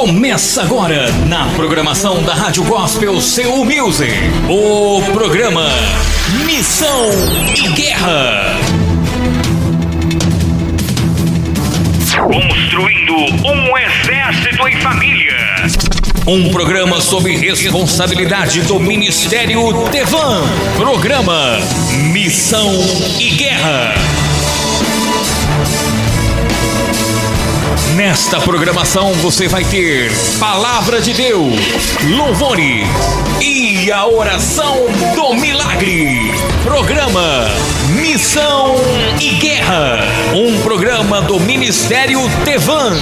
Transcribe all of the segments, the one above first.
Começa agora, na programação da Rádio Gospel Seu Music, o programa Missão e Guerra. Construindo um exército em família. Um programa sob responsabilidade do Ministério Tevan. Programa Missão e Guerra. Nesta programação você vai ter Palavra de Deus, louvores e a oração do milagre. Programa Missão e Guerra, um programa do Ministério Tevan.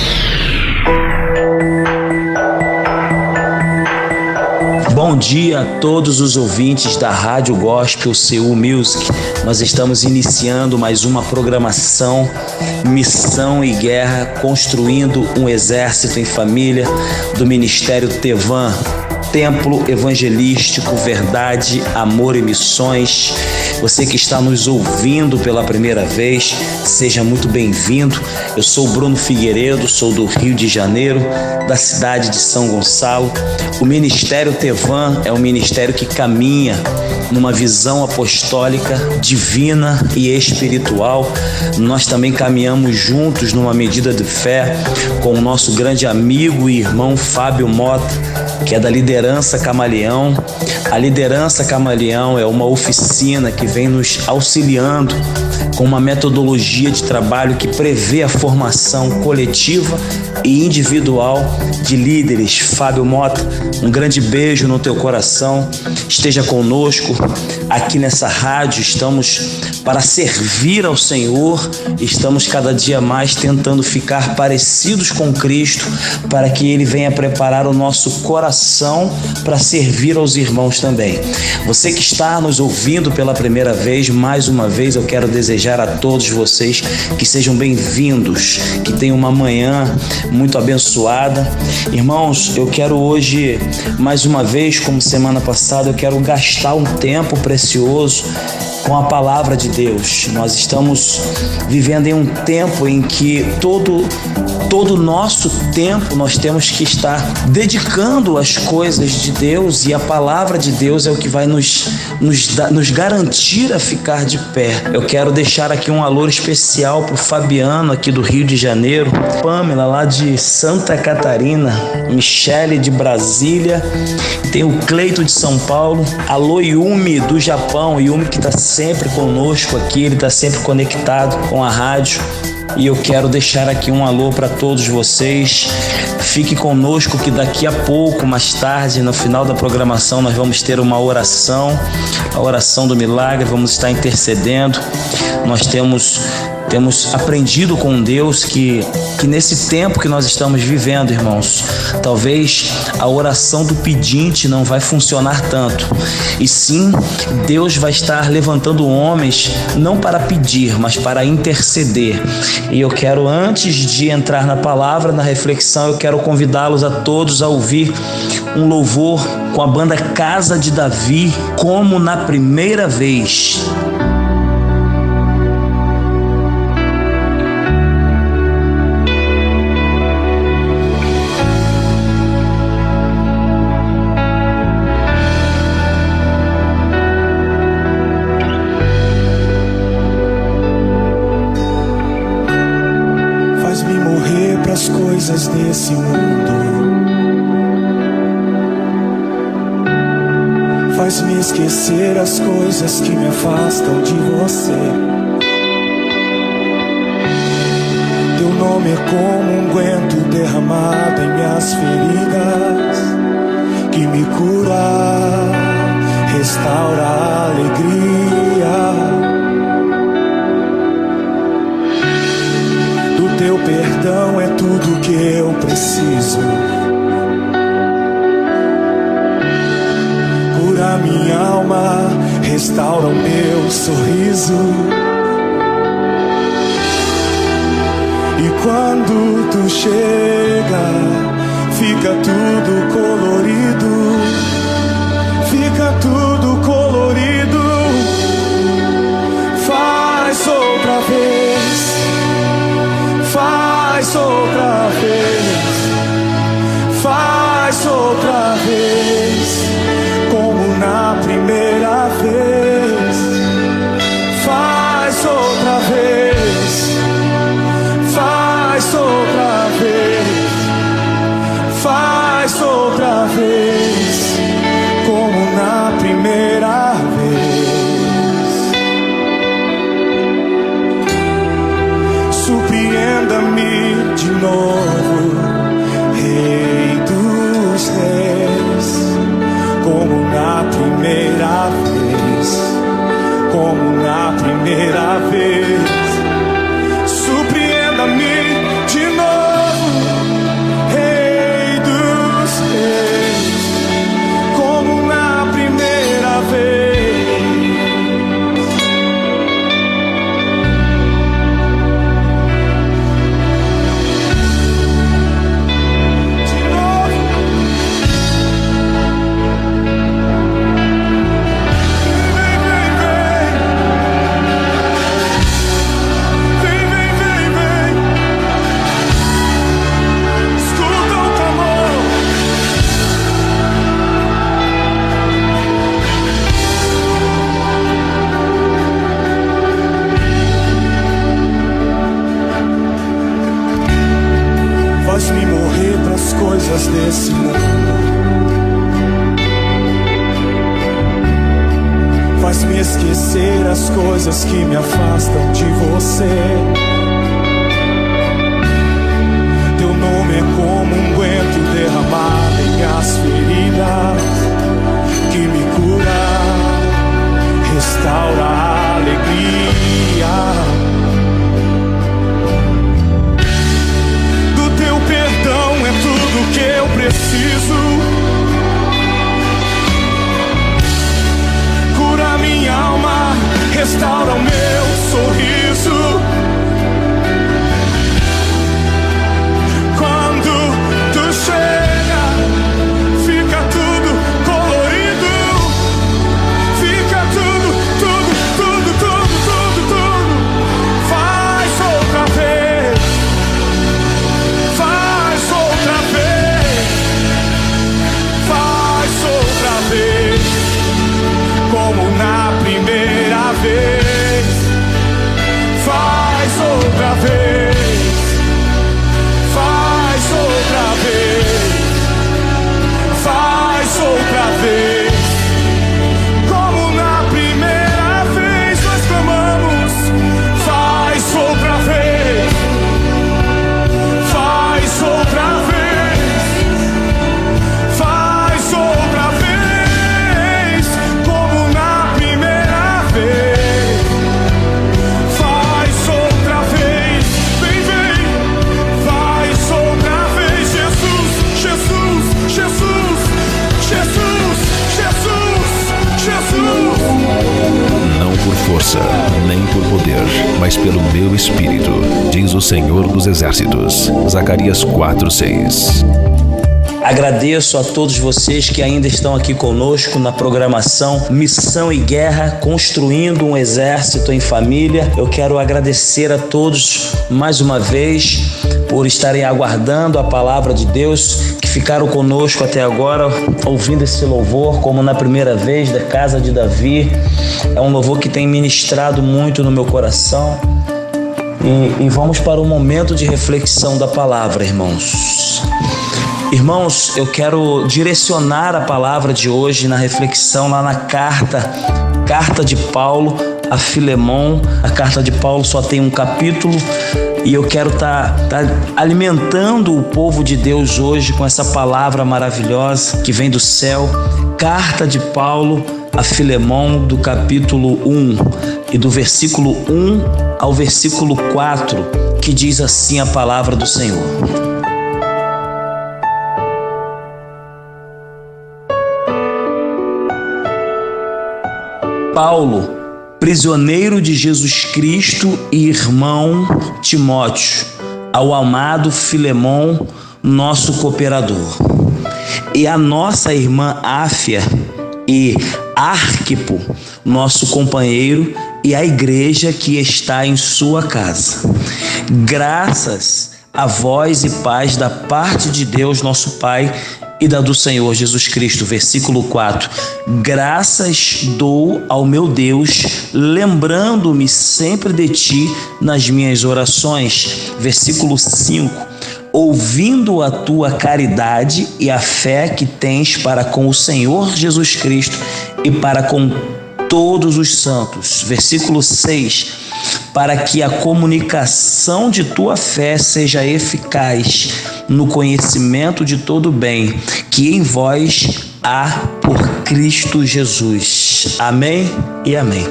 Bom dia a todos os ouvintes da Rádio Gospel Seu Music. Nós estamos iniciando mais uma programação Missão e Guerra, construindo um exército em família do Ministério Tevan. Templo Evangelístico, Verdade, Amor e Missões. Você que está nos ouvindo pela primeira vez, seja muito bem-vindo. Eu sou Bruno Figueiredo, sou do Rio de Janeiro, da cidade de São Gonçalo. O Ministério Tevan é um ministério que caminha numa visão apostólica, divina e espiritual. Nós também caminhamos juntos numa medida de fé com o nosso grande amigo e irmão Fábio Mota, que é da Liderança Camaleão. A Liderança Camaleão é uma oficina que vem nos auxiliando com uma metodologia de trabalho que prevê a formação coletiva e individual de líderes. Fábio Mota, um grande beijo no teu coração. Esteja conosco aqui nessa rádio. Estamos para servir ao Senhor. Estamos cada dia mais tentando ficar parecidos com Cristo, para que Ele venha preparar o nosso coração para servir aos irmãos também. Você que está nos ouvindo pela primeira vez, mais uma vez eu quero desejar a todos vocês que sejam bem-vindos, que tenham uma manhã muito abençoada. Irmãos, eu quero hoje, mais uma vez, como semana passada, eu quero gastar um tempo precioso com a palavra de Deus. Nós estamos vivendo em um tempo em que todo o nosso tempo nós temos que estar dedicando às coisas de Deus, e a palavra de Deus é o que vai nos garantir a ficar de pé. Eu quero deixar aqui um alô especial para o Fabiano, aqui do Rio de Janeiro, Pamela, lá de Santa Catarina, Michele de Brasília, tem o Cleito de São Paulo, alô Yumi do Japão, Yumi que está sempre conosco aqui, ele está sempre conectado com a rádio. E eu quero deixar aqui um alô para todos vocês. Fique conosco que daqui a pouco, mais tarde, no final da programação, nós vamos ter uma oração, a oração do milagre, vamos estar intercedendo. Nós temos aprendido com Deus que nesse tempo que nós estamos vivendo, irmãos, talvez a oração do pedinte não vai funcionar tanto, e sim Deus vai estar levantando homens não para pedir, mas para interceder. E eu quero, antes de entrar na palavra, na reflexão, eu quero convidá-los a todos a ouvir um louvor com a banda Casa de Davi, Como na Primeira Vez. Coisas desse mundo, faz-me esquecer as coisas que me afastam de você. Teu nome é como um unguento derramado em minhas feridas, que me cura, restaura a alegria. Teu perdão é tudo que eu preciso. Cura minha alma, restaura o meu sorriso. E quando tu chega, fica tudo colorido. Fica tudo colorido. Faz outra vez. Faz outra vez, Faz outra vez, como na primeira vez. Faz outra vez, faz outra vez, faz outra vez, como na primeira vez. Surpreenda-me de novo, Rei dos Reis, como na primeira vez, como na primeira vez. Surpreenda-me de novo, Rei dos Reis, como na primeira vez. Faz-me morrer pras coisas desse mundo, faz-me esquecer as coisas que me afastam de você. Teu nome é como um unguento derramado em minhas feridas, que me cura, restaura a alegria. Perdão é tudo que eu preciso. Cura minha alma, restaura o meu sorriso. Quando tu chega, fica tudo colorido. Fica tudo, tudo, tudo, tudo, tudo, tudo. Faz outra vez. Como na primeira vez. Faz outra vez, faz outra vez, faz outra vez. Como na primeira vez nós clamamos. Faz outra vez, faz outra vez, faz outra vez. Como na primeira vez. Faz outra vez. Vem, vem. Faz outra vez. Jesus, Jesus, Jesus, Jesus, Jesus, Jesus. Não por força, nem por poder, mas pelo meu Espírito, diz o Senhor dos Exércitos. Zacarias 4:6. Agradeço a todos vocês que ainda estão aqui conosco na programação Missão e Guerra, construindo um exército em família. Eu quero agradecer a todos mais uma vez por estarem aguardando a palavra de Deus, que ficaram conosco até agora, ouvindo esse louvor, como na primeira vez, da casa de Davi. É um louvor que tem ministrado muito no meu coração. E vamos para o momento de reflexão da palavra, irmãos. Irmãos, eu quero direcionar a palavra de hoje na reflexão lá na carta de Paulo a Filemon. A carta de Paulo só tem um capítulo e eu quero estar alimentando o povo de Deus hoje com essa palavra maravilhosa que vem do céu. Carta de Paulo a Filemon, do capítulo 1 e do versículo 1 ao versículo 4, que diz assim a palavra do Senhor. Paulo, prisioneiro de Jesus Cristo, e irmão Timóteo, ao amado Filemon, nosso cooperador, e a nossa irmã Áfia e Arquipo, nosso companheiro, e a igreja que está em sua casa. Graças a vós e paz da parte de Deus, nosso Pai, e da do Senhor Jesus Cristo. Versículo 4: graças dou ao meu Deus, lembrando-me sempre de ti nas minhas orações. Versículo 5: ouvindo a tua caridade e a fé que tens para com o Senhor Jesus Cristo e para com todos os santos. Versículo 6: para que a comunicação de tua fé seja eficaz no conhecimento de todo bem, que em vós há por Cristo Jesus. Amém e amém.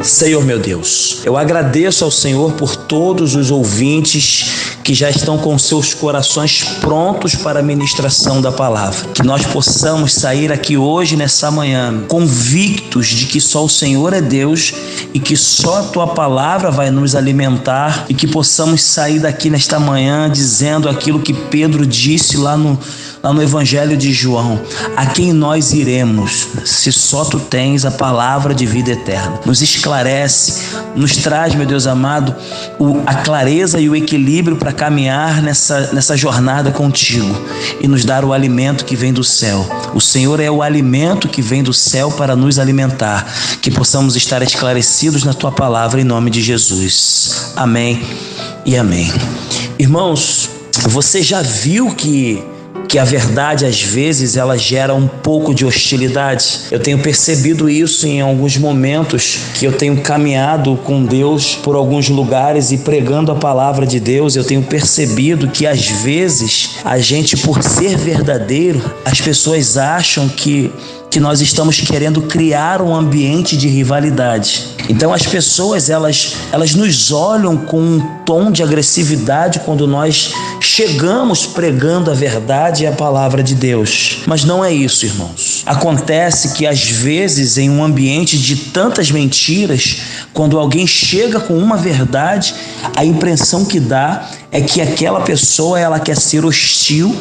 Senhor meu Deus, eu agradeço ao Senhor por todos os ouvintes que já estão com seus corações prontos para a ministração da palavra. Que nós possamos sair aqui hoje, nessa manhã, convictos de que só o Senhor é Deus e que só a Tua palavra vai nos alimentar, e que possamos sair daqui nesta manhã dizendo aquilo que Pedro disse lá no Evangelho de João: a quem nós iremos, se só Tu tens a palavra de vida eterna. Nos esclarece, nos traz, meu Deus amado, a clareza e o equilíbrio para caminhar nessa jornada contigo e nos dar o alimento que vem do céu. O Senhor é o alimento que vem do céu para nos alimentar. Que possamos estar esclarecidos na Tua palavra, em nome de Jesus. Amém e amém. Irmãos, você já viu que a verdade, às vezes, ela gera um pouco de hostilidade? Eu tenho percebido isso em alguns momentos que eu tenho caminhado com Deus por alguns lugares e pregando a palavra de Deus. Eu tenho percebido que, às vezes, a gente, por ser verdadeiro, as pessoas acham que nós estamos querendo criar um ambiente de rivalidade. Então as pessoas, elas nos olham com um tom de agressividade quando nós chegamos pregando a verdade e a palavra de Deus. Mas não é isso, irmãos. Acontece que às vezes, em um ambiente de tantas mentiras, quando alguém chega com uma verdade, a impressão que dá é que aquela pessoa, ela quer ser hostil,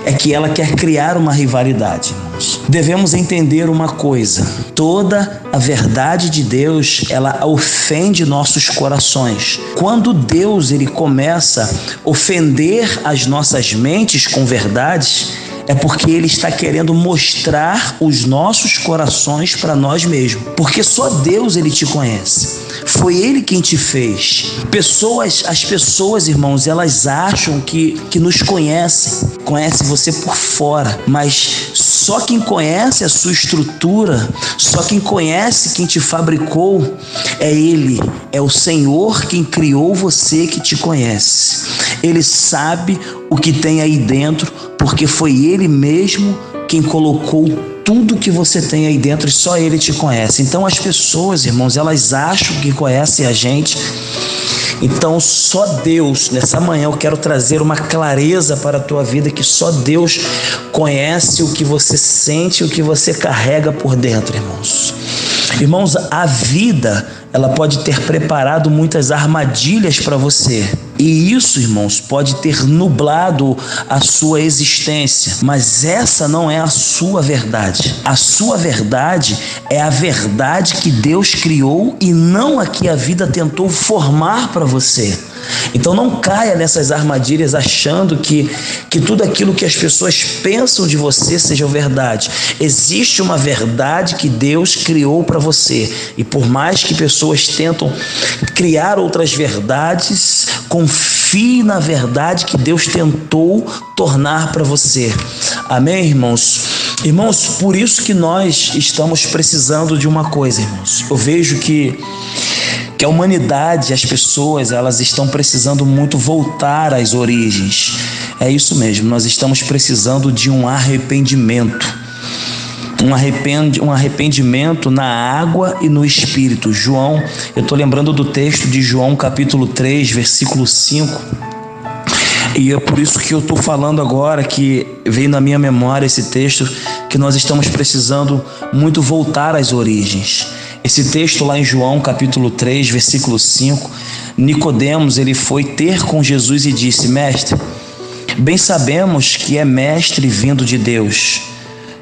é que ela quer criar uma rivalidade, irmãos. Devemos entender uma coisa: toda a verdade de Deus, ela ofende nossos corações. Quando Deus, ele começa a ofender as nossas mentes com verdades, é porque Ele está querendo mostrar os nossos corações para nós mesmos. Porque só Deus, Ele te conhece. Foi Ele quem te fez. As pessoas, irmãos, elas acham que nos conhecem. Conhece você por fora. Mas só quem conhece a sua estrutura, só quem conhece quem te fabricou, é Ele. É o Senhor quem criou você, que te conhece. Ele sabe o que tem aí dentro, porque foi Ele mesmo quem colocou tudo que você tem aí dentro, e só Ele te conhece. Então as pessoas, irmãos, elas acham que conhecem a gente. Então só Deus, nessa manhã eu quero trazer uma clareza para a tua vida, que só Deus conhece o que você sente, o que você carrega por dentro, irmãos. Irmãos, a vida, ela pode ter preparado muitas armadilhas para você. E isso, irmãos, pode ter nublado a sua existência. Mas essa não é a sua verdade. A sua verdade é a verdade que Deus criou e não a que a vida tentou formar para você. Então não caia nessas armadilhas achando que tudo aquilo que as pessoas pensam de você seja verdade. Existe uma verdade que Deus criou para você, e por mais que pessoas tentam criar outras verdades, confie na verdade que Deus tentou tornar para você. Amém, irmãos? Irmãos, por isso que nós estamos precisando de uma coisa, irmãos. Eu vejo que a humanidade, as pessoas, elas estão precisando muito voltar às origens. É isso mesmo, nós estamos precisando de um arrependimento. Um arrependimento na água e no Espírito. João, eu estou lembrando do texto de João capítulo 3, versículo 5. E é por isso que eu estou falando agora, que veio na minha memória esse texto, que nós estamos precisando muito voltar às origens. Esse texto lá em João capítulo 3, versículo 5, Nicodemos, ele foi ter com Jesus e disse: Mestre, bem sabemos que é mestre vindo de Deus.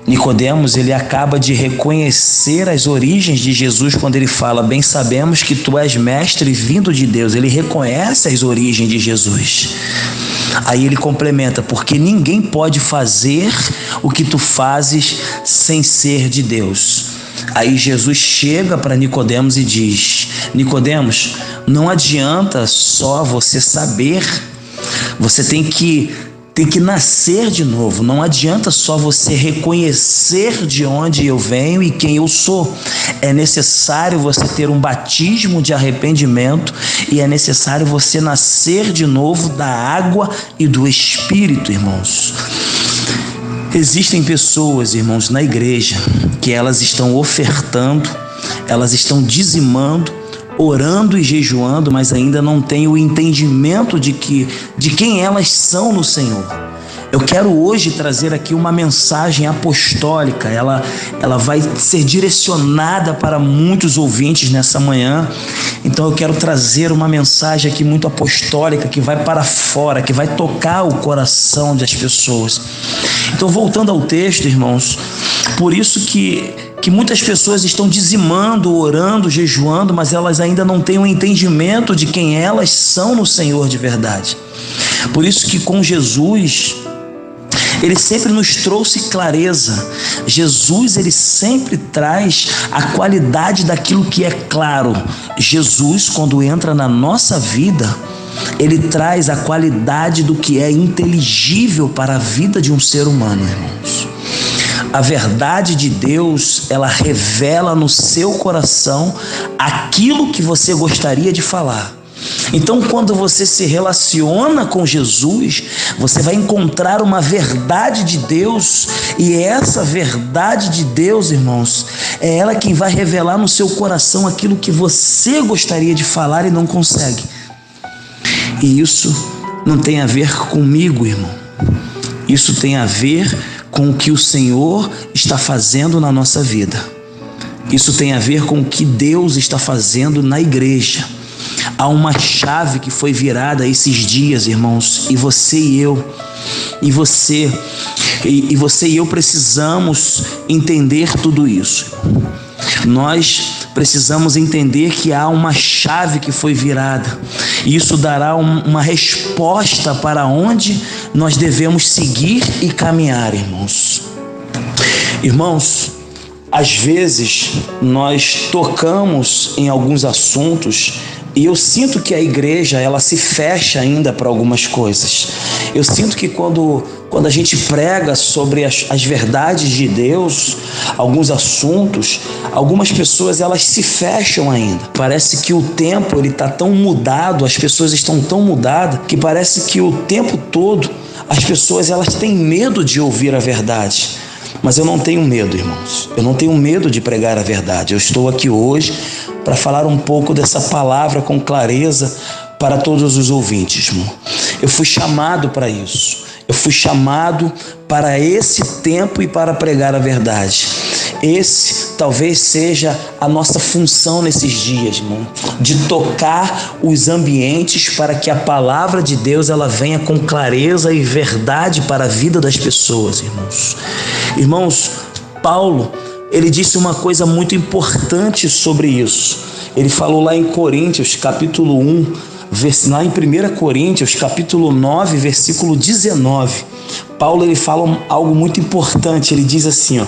Nicodemos, ele acaba de reconhecer as origens de Jesus quando ele fala: bem sabemos que tu és mestre vindo de Deus. Ele reconhece as origens de Jesus. Aí ele complementa: porque ninguém pode fazer o que tu fazes sem ser de Deus. Aí Jesus chega para Nicodemos e diz: Nicodemos, não adianta só você saber, você tem que nascer de novo. Não adianta só você reconhecer de onde eu venho e quem eu sou. É necessário você ter um batismo de arrependimento e é necessário você nascer de novo da água e do Espírito, irmãos. Existem pessoas, irmãos, na igreja que elas estão ofertando, elas estão dizimando, orando e jejuando, mas ainda não têm o entendimento de quem elas são no Senhor. Eu quero hoje trazer aqui uma mensagem apostólica, ela vai ser direcionada para muitos ouvintes nessa manhã. Então eu quero trazer uma mensagem aqui muito apostólica, que vai para fora, que vai tocar o coração das pessoas. Então, voltando ao texto, irmãos, por isso que muitas pessoas estão dizimando, orando, jejuando, mas elas ainda não têm o entendimento de quem elas são no Senhor de verdade. Por isso que com Jesus, Ele sempre nos trouxe clareza. Jesus, Ele sempre traz a qualidade daquilo que é claro. Jesus, quando entra na nossa vida, Ele traz a qualidade do que é inteligível para a vida de um ser humano, irmãos. A verdade de Deus, ela revela no seu coração aquilo que você gostaria de falar. Então, quando você se relaciona com Jesus, você vai encontrar uma verdade de Deus, e essa verdade de Deus, irmãos, é ela quem vai revelar no seu coração aquilo que você gostaria de falar e não consegue. E isso não tem a ver comigo, irmão. Isso tem a ver com o que o Senhor está fazendo na nossa vida. Isso tem a ver com o que Deus está fazendo na igreja. Há uma chave que foi virada esses dias, irmãos, e você e eu precisamos entender tudo isso. Nós precisamos entender que há uma chave que foi virada, e isso dará uma resposta para onde nós devemos seguir e caminhar, irmãos. Irmãos, às vezes nós tocamos em alguns assuntos e eu sinto que a igreja, ela se fecha ainda para algumas coisas. Eu sinto que quando a gente prega sobre as verdades de Deus, alguns assuntos, algumas pessoas, elas se fecham ainda. Parece que o tempo, ele está tão mudado, as pessoas estão tão mudadas, que parece que o tempo todo as pessoas, elas têm medo de ouvir a verdade. Mas eu não tenho medo, irmãos. Eu não tenho medo de pregar a verdade. Eu estou aqui hoje para falar um pouco dessa palavra com clareza para todos os ouvintes, irmão. Eu fui chamado para isso. Eu fui chamado para esse tempo e para pregar a verdade. Esse talvez seja a nossa função nesses dias, irmão, de tocar os ambientes para que a palavra de Deus, ela venha com clareza e verdade para a vida das pessoas, irmãos. Irmãos, Paulo, ele disse uma coisa muito importante sobre isso. Ele falou lá em Coríntios, capítulo 1, lá em 1 Coríntios, capítulo 9, versículo 19. Paulo, ele fala algo muito importante. Ele diz assim, ó: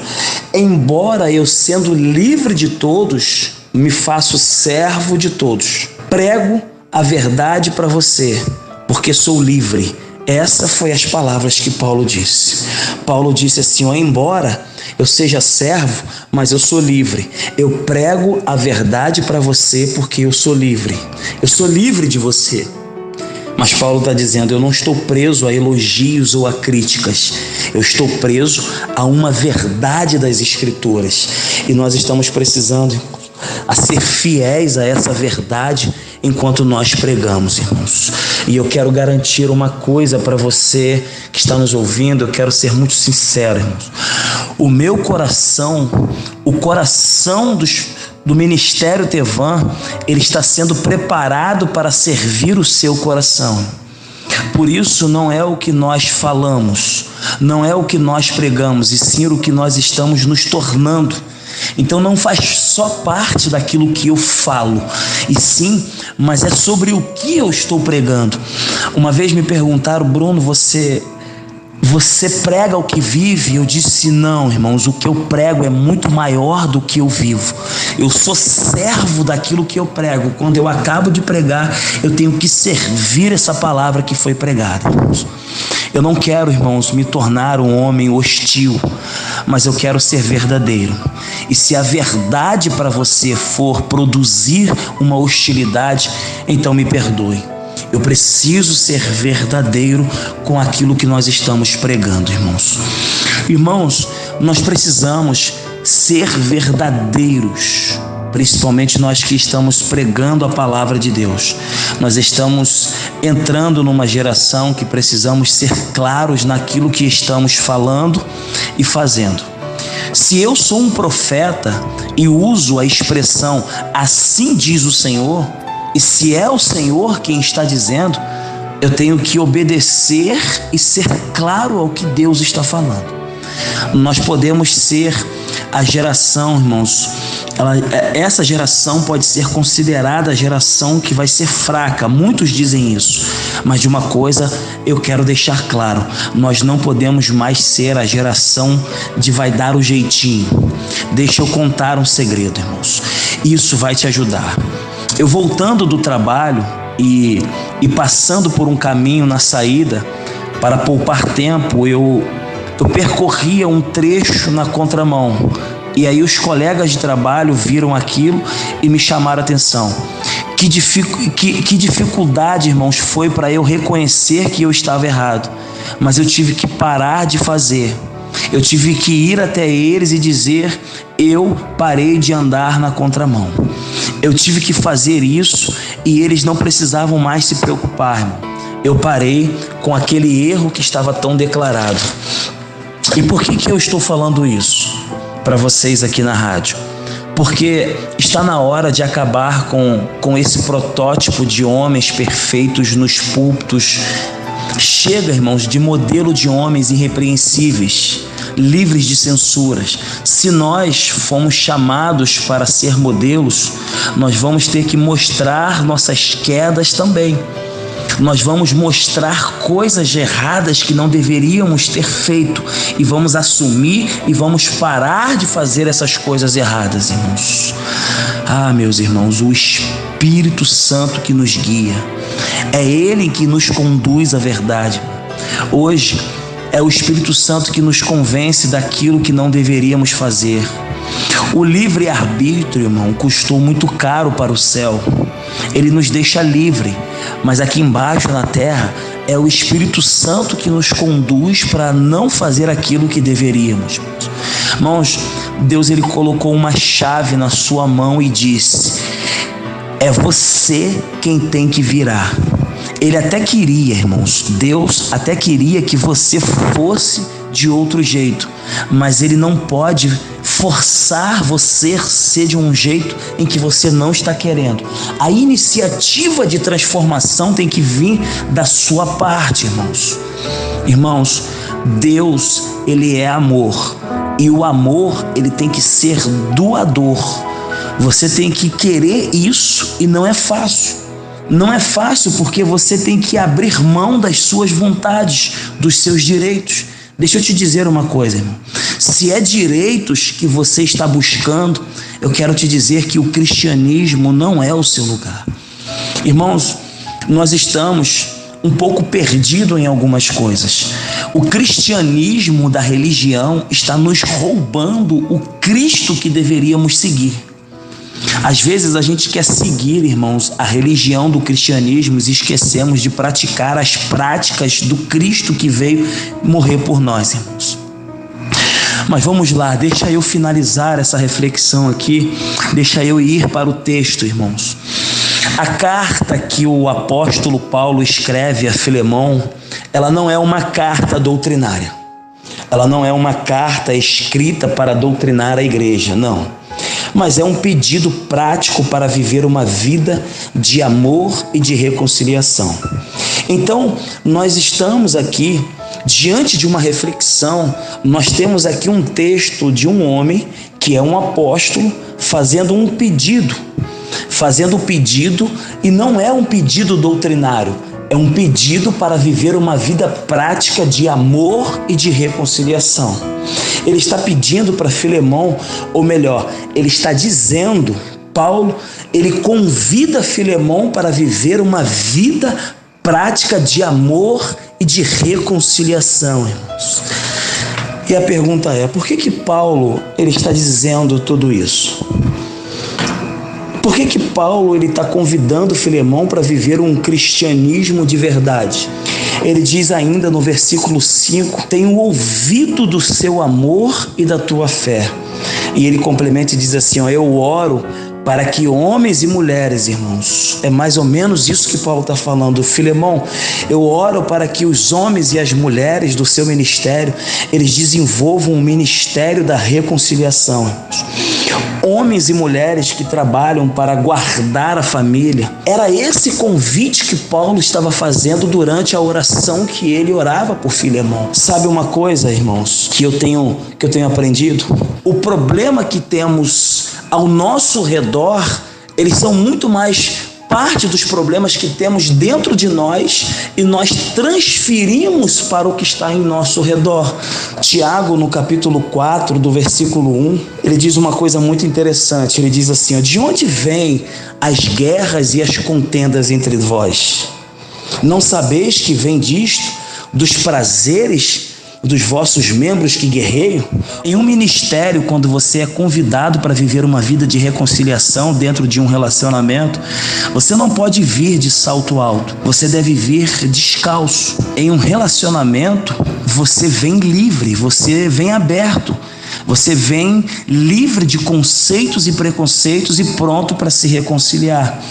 embora eu sendo livre de todos, me faço servo de todos. Prego a verdade para você, porque sou livre. Essas foram as palavras que Paulo disse. Paulo disse assim, ó: embora eu seja servo, mas eu sou livre. Eu prego a verdade para você porque eu sou livre. Eu sou livre de você. Mas Paulo está dizendo, eu não estou preso a elogios ou a críticas. Eu estou preso a uma verdade das Escrituras. E nós estamos precisando a ser fiéis a essa verdade enquanto nós pregamos, irmãos. E eu quero garantir uma coisa para você que está nos ouvindo, eu quero ser muito sincero, irmãos. O meu coração, o coração do Ministério Tevan, ele está sendo preparado para servir o seu coração. Por isso não é o que nós falamos, não é o que nós pregamos, e sim o que nós estamos nos tornando. Então não faz só parte daquilo que eu falo, e sim, mas é sobre o que eu estou pregando. Uma vez me perguntaram: Bruno, você prega o que vive? Eu disse: não, irmãos, o que eu prego é muito maior do que eu vivo. Eu sou servo daquilo que eu prego. Quando eu acabo de pregar, eu tenho que servir essa palavra que foi pregada, irmãos. Eu não quero, irmãos, me tornar um homem hostil, mas eu quero ser verdadeiro. E se a verdade para você for produzir uma hostilidade, então me perdoe. Eu preciso ser verdadeiro com aquilo que nós estamos pregando, irmãos. Irmãos, nós precisamos ser verdadeiros, principalmente nós que estamos pregando a palavra de Deus. Nós estamos entrando numa geração que precisamos ser claros naquilo que estamos falando e fazendo. Se eu sou um profeta e uso a expressão "assim diz o Senhor", e se é o Senhor quem está dizendo, eu tenho que obedecer e ser claro ao que Deus está falando. Nós podemos ser a geração, irmãos, essa geração pode ser considerada a geração que vai ser fraca. Muitos dizem isso, mas de uma coisa eu quero deixar claro: nós não podemos mais ser a geração de vai dar o jeitinho. Deixa eu contar um segredo, irmãos, isso vai te ajudar. Eu voltando do trabalho e passando por um caminho na saída, para poupar tempo, eu percorria um trecho na contramão. E aí os colegas de trabalho viram aquilo e me chamaram a atenção. Que dificuldade, irmãos, foi para eu reconhecer que eu estava errado. Mas eu tive que parar de fazer. Eu tive que ir até eles e dizer: eu parei de andar na contramão. Eu tive que fazer isso e eles não precisavam mais se preocupar, irmão. Eu parei com aquele erro que estava tão declarado. E por que eu estou falando isso para vocês aqui na rádio? Porque está na hora de acabar com esse protótipo de homens perfeitos nos púlpitos. Chega, irmãos, de modelo de homens irrepreensíveis, livres de censuras. Se nós fomos chamados para ser modelos, nós vamos ter que mostrar nossas quedas também. Nós vamos mostrar coisas erradas que não deveríamos ter feito e vamos assumir e vamos parar de fazer essas coisas erradas, irmãos. Meus irmãos, o Espírito Santo que nos guia, é Ele que nos conduz à verdade. Hoje é o Espírito Santo que nos convence daquilo que não deveríamos fazer. O livre-arbítrio, irmão, custou muito caro para o céu. Ele nos deixa livre, mas aqui embaixo na terra é o Espírito Santo que nos conduz para não fazer aquilo que deveríamos. Irmãos, Deus ele colocou uma chave na sua mão e disse: é você quem tem que virar. Ele até queria, irmãos, Deus até queria que você fosse de outro jeito, mas Ele não pode forçar você a ser de um jeito em que você não está querendo. A iniciativa de transformação tem que vir da sua parte, irmãos. Irmãos, Deus, Ele é amor, e o amor, ele tem que ser doador. Você tem que querer isso e não é fácil. Não é fácil porque você tem que abrir mão das suas vontades, dos seus direitos. Deixa eu te dizer uma coisa, irmão. Se é direitos que você está buscando, eu quero te dizer que o cristianismo não é o seu lugar. Irmãos, nós estamos um pouco perdidos em algumas coisas. O cristianismo da religião está nos roubando o Cristo que deveríamos seguir. Às vezes a gente quer seguir, irmãos, a religião do cristianismo e esquecemos de praticar as práticas do Cristo que veio morrer por nós, irmãos. Mas vamos lá, deixa eu finalizar essa reflexão aqui, deixa eu ir para o texto, irmãos. A carta que o apóstolo Paulo escreve a Filemão, ela não é uma carta doutrinária. Ela não é uma carta escrita para doutrinar a igreja, não. Mas é um pedido prático para viver uma vida de amor e de reconciliação. Então, nós estamos aqui diante de uma reflexão. Nós temos aqui um texto de um homem que é um apóstolo fazendo um pedido, e não é um pedido doutrinário, é um pedido para viver uma vida prática de amor e de reconciliação. Ele está pedindo para Filemão, ou melhor, ele está dizendo, Paulo, ele convida Filemão para viver uma vida prática de amor e de reconciliação, irmãos. E a pergunta é, por que Paulo ele está dizendo tudo isso? Por que Paulo ele está convidando Filemão para viver um cristianismo de verdade? Ele diz ainda no versículo 5, tenho ouvido do seu amor e da tua fé. E ele complementa e diz assim, eu oro para que homens e mulheres, irmãos, é mais ou menos isso que Paulo está falando. Filemão, eu oro para que os homens e as mulheres do seu ministério, eles desenvolvam um ministério da reconciliação, irmãos. Homens e mulheres que trabalham para guardar a família. Era esse convite que Paulo estava fazendo durante a oração que ele orava por Filemão. Sabe uma coisa, irmãos, que eu tenho aprendido? O problema que temos ao nosso redor, eles são muito mais parte dos problemas que temos dentro de nós e nós transferimos para o que está em nosso redor. Tiago, no capítulo 4, do versículo 1, ele diz uma coisa muito interessante. Ele diz assim, de onde vêm as guerras e as contendas entre vós? Não sabeis que vem disto, dos prazeres dos vossos membros que guerreiam? Em um ministério, quando você é convidado para viver uma vida de reconciliação dentro de um relacionamento, você não pode vir de salto alto, você deve vir descalço. Em um relacionamento, você vem livre, você vem aberto, você vem livre de conceitos e preconceitos e pronto para se reconciliar.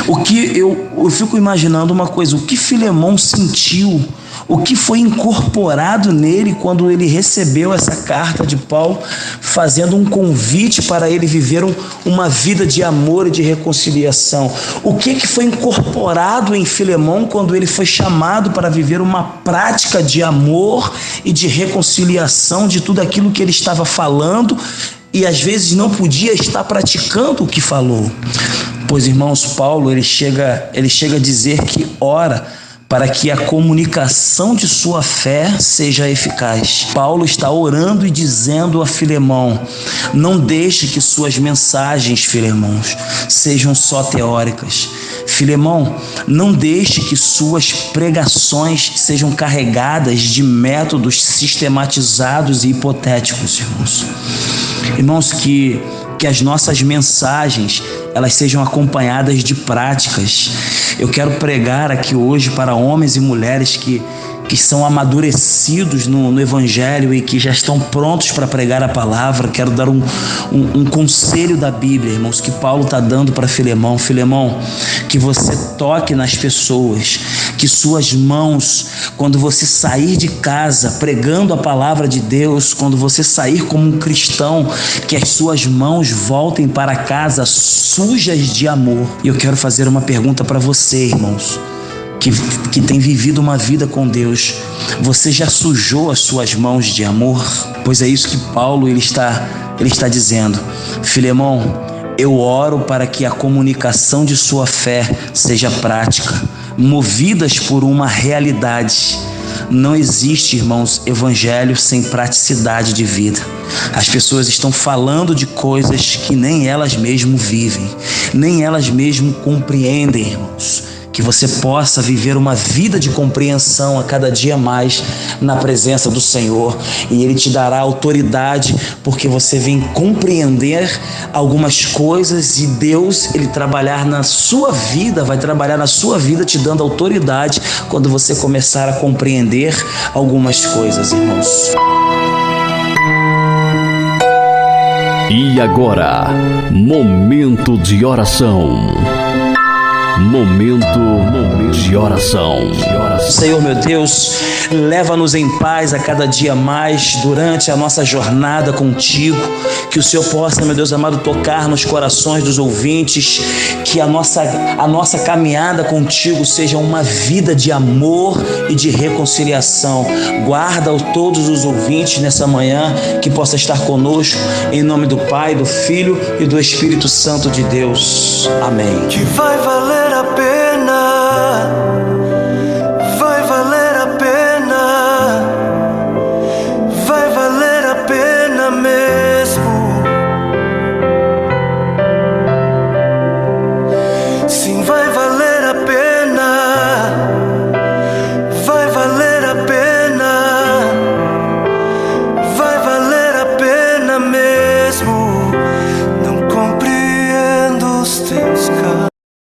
O que eu fico imaginando uma coisa, o que Filemão sentiu, o que foi incorporado nele quando ele recebeu essa carta de Paulo, fazendo um convite para ele viver uma vida de amor e de reconciliação. O que foi incorporado em Filemão quando ele foi chamado para viver uma prática de amor e de reconciliação de tudo aquilo que ele estava falando e às vezes não podia estar praticando o que falou. Pois, irmãos, Paulo ele chega a dizer que ora para que a comunicação de sua fé seja eficaz. Paulo está orando e dizendo a Filemão, não deixe que suas mensagens, Filemãos, sejam só teóricas. Filemão, não deixe que suas pregações sejam carregadas de métodos sistematizados e hipotéticos, irmãos. Irmãos, que as nossas mensagens elas sejam acompanhadas de práticas. Eu quero pregar aqui hoje para homens e mulheres que são amadurecidos no Evangelho e que já estão prontos para pregar a palavra. Quero dar um conselho da Bíblia, irmãos, que Paulo está dando para Filemão. Filemão, que você toque nas pessoas, que suas mãos, quando você sair de casa pregando a palavra de Deus, quando você sair como um cristão, que as suas mãos voltem para casa sujas de amor. E eu quero fazer uma pergunta para você, irmãos, que tem vivido uma vida com Deus. Você já sujou as suas mãos de amor? Pois é isso que Paulo ele está dizendo. Filemão, eu oro para que a comunicação de sua fé seja prática, movidas por uma realidade. Não existe, irmãos, evangelho sem praticidade de vida. As pessoas estão falando de coisas que nem elas mesmas vivem, nem elas mesmas compreendem, irmãos. Que você possa viver uma vida de compreensão a cada dia mais na presença do Senhor. E Ele te dará autoridade, porque você vem compreender algumas coisas e Deus, Ele trabalhar na sua vida, vai trabalhar na sua vida te dando autoridade quando você começar a compreender algumas coisas, irmãos. E agora, momento de oração. Momento de de oração. Senhor meu Deus, leva-nos em paz a cada dia mais durante a nossa jornada contigo, que o Senhor possa, meu Deus amado, tocar nos corações dos ouvintes, que a nossa caminhada contigo seja uma vida de amor e de reconciliação. Guarda todos os ouvintes nessa manhã, que possa estar conosco, em nome do Pai, do Filho e do Espírito Santo de Deus. Amém. Que vai valer a pena